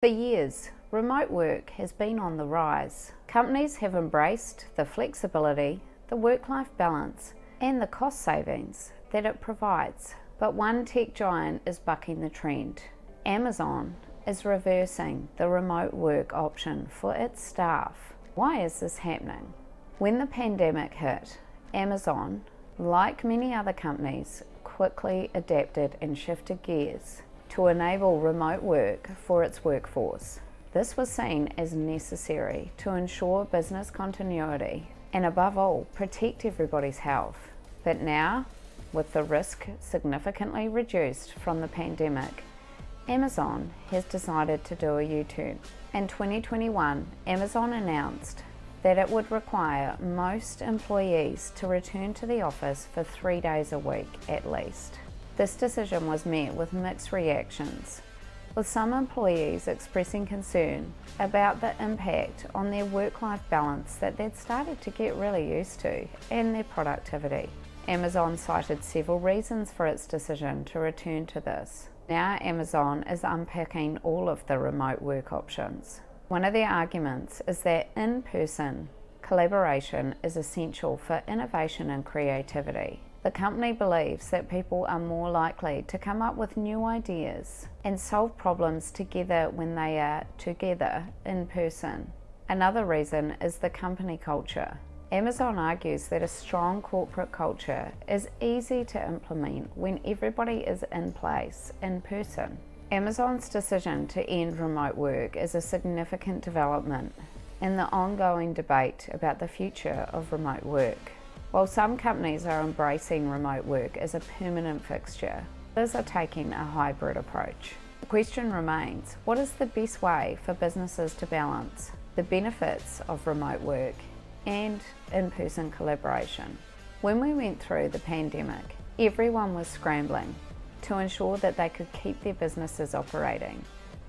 For years, remote work has been on the rise. Companies have embraced the flexibility, the work-life balance, and the cost savings that it provides. But one tech giant is bucking the trend. Amazon is reversing the remote work option for its staff. Why is this happening? When the pandemic hit, Amazon, like many other companies, quickly adapted and shifted gears to enable remote work for its workforce. This was seen as necessary to ensure business continuity and, above all, protect everybody's health. But now, with the risk significantly reduced from the pandemic, Amazon has decided to do a U-turn. In 2021, Amazon announced that it would require most employees to return to the office for 3 days a week at least. This decision was met with mixed reactions, with some employees expressing concern about the impact on their work-life balance that they'd started to get really used to and their productivity. Amazon cited several reasons for its decision to return to this. Now Amazon is unpacking all of the remote work options. One of their arguments is that in-person collaboration is essential for innovation and creativity. The company believes that people are more likely to come up with new ideas and solve problems together when they are together in person. Another reason is the company culture. Amazon argues that a strong corporate culture is easy to implement when everybody is in place in person. Amazon's decision to end remote work is a significant development in the ongoing debate about the future of remote work. While some companies are embracing remote work as a permanent fixture, others are taking a hybrid approach. The question remains, what is the best way for businesses to balance the benefits of remote work and in-person collaboration? When we went through the pandemic, everyone was scrambling to ensure that they could keep their businesses operating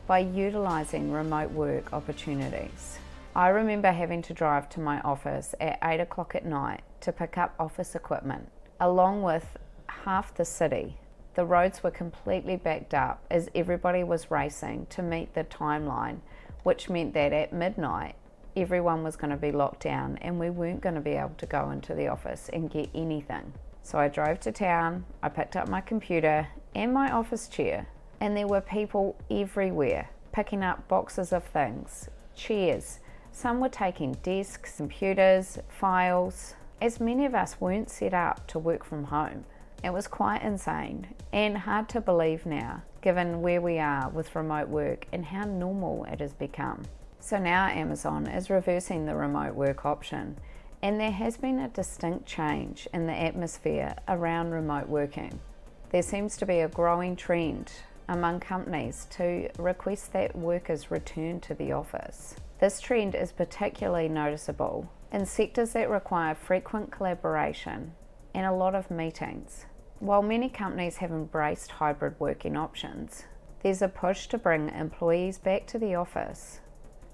by utilising remote work opportunities. I remember having to drive to my office at 8 o'clock at night to pick up office equipment, along with half the city. The roads were completely backed up as everybody was racing to meet the timeline, which meant that at midnight, everyone was going to be locked down and we weren't going to be able to go into the office and get anything. So I drove to town, I picked up my computer and my office chair, and there were people everywhere picking up boxes of things, chairs. Some were taking desks, computers, files, as many of us weren't set up to work from home. It was quite insane and hard to believe now, given where we are with remote work and how normal it has become. So now Amazon is reversing the remote work option, and there has been a distinct change in the atmosphere around remote working. There seems to be a growing trend among companies to request that workers return to the office. This trend is particularly noticeable in sectors that require frequent collaboration and a lot of meetings. While many companies have embraced hybrid working options, there's a push to bring employees back to the office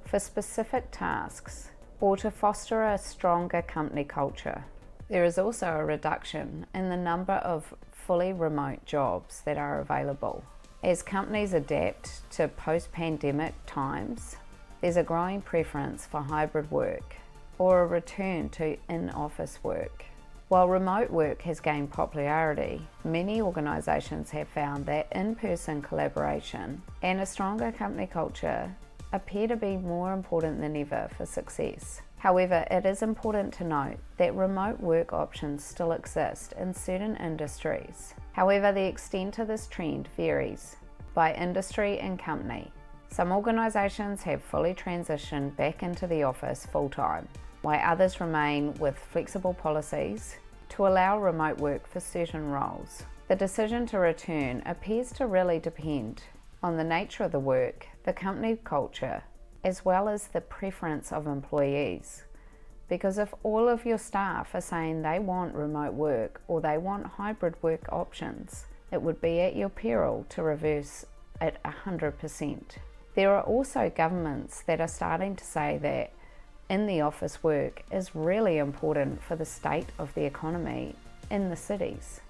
for specific tasks or to foster a stronger company culture. There is also a reduction in the number of fully remote jobs that are available. As companies adapt to post-pandemic times, there's a growing preference for hybrid work or a return to in-office work. While remote work has gained popularity, many organisations have found that in-person collaboration and a stronger company culture appear to be more important than ever for success. However, it is important to note that remote work options still exist in certain industries. However, the extent of this trend varies by industry and company. Some organisations have fully transitioned back into the office full-time, while others remain with flexible policies to allow remote work for certain roles. The decision to return appears to really depend on the nature of the work, the company culture, as well as the preference of employees. Because if all of your staff are saying they want remote work or they want hybrid work options, it would be at your peril to reverse it 100%. There are also governments that are starting to say that in the office work is really important for the state of the economy in the cities.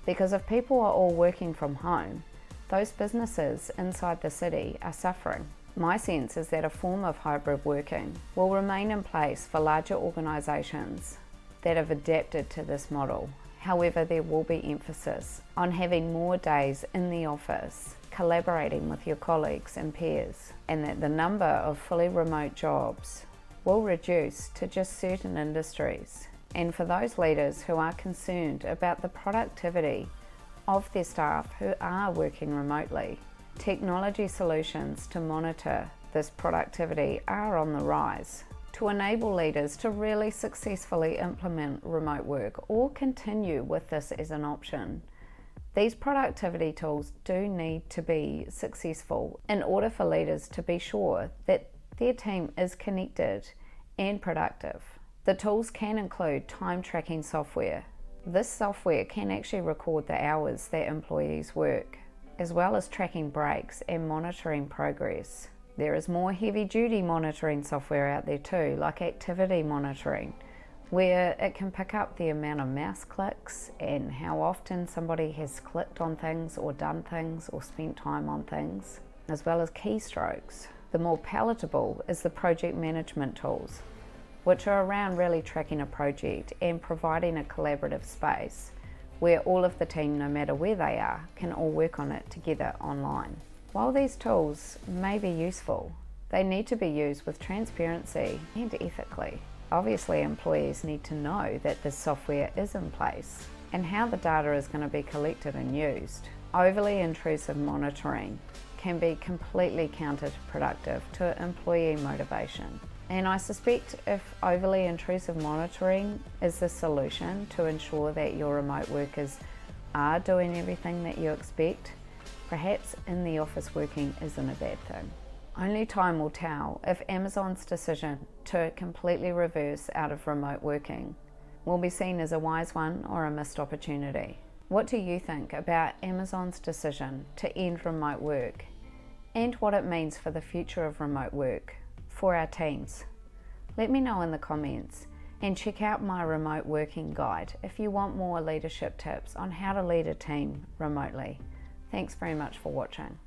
Because if people are all working from home, those businesses inside the city are suffering. My sense is that a form of hybrid working will remain in place for larger organisations that have adapted to this model. However, there will be emphasis on having more days in the office, collaborating with your colleagues and peers, and that the number of fully remote jobs will reduce to just certain industries. And for those leaders who are concerned about the productivity of their staff who are working remotely, technology solutions to monitor this productivity are on the rise to enable leaders to really successfully implement remote work or continue with this as an option. These productivity tools do need to be successful in order for leaders to be sure that their team is connected and productive. The tools can include time tracking software. This software can actually record the hours that employees work, as well as tracking breaks and monitoring progress. There is more heavy-duty monitoring software out there too, like activity monitoring, where it can pick up the amount of mouse clicks and how often somebody has clicked on things or done things or spent time on things, as well as keystrokes. The more palatable is the project management tools, which are around really tracking a project and providing a collaborative space where all of the team, no matter where they are, can all work on it together online. While these tools may be useful, they need to be used with transparency and ethically. Obviously, employees need to know that this software is in place and how the data is going to be collected and used. Overly intrusive monitoring can be completely counterproductive to employee motivation. And I suspect if overly intrusive monitoring is the solution to ensure that your remote workers are doing everything that you expect, perhaps in the office working isn't a bad thing. Only time will tell if Amazon's decision to completely reverse out of remote working will be seen as a wise one or a missed opportunity. What do you think about Amazon's decision to end remote work and what it means for the future of remote work for our teams? Let me know in the comments and check out my remote working guide if you want more leadership tips on how to lead a team remotely. Thanks very much for watching.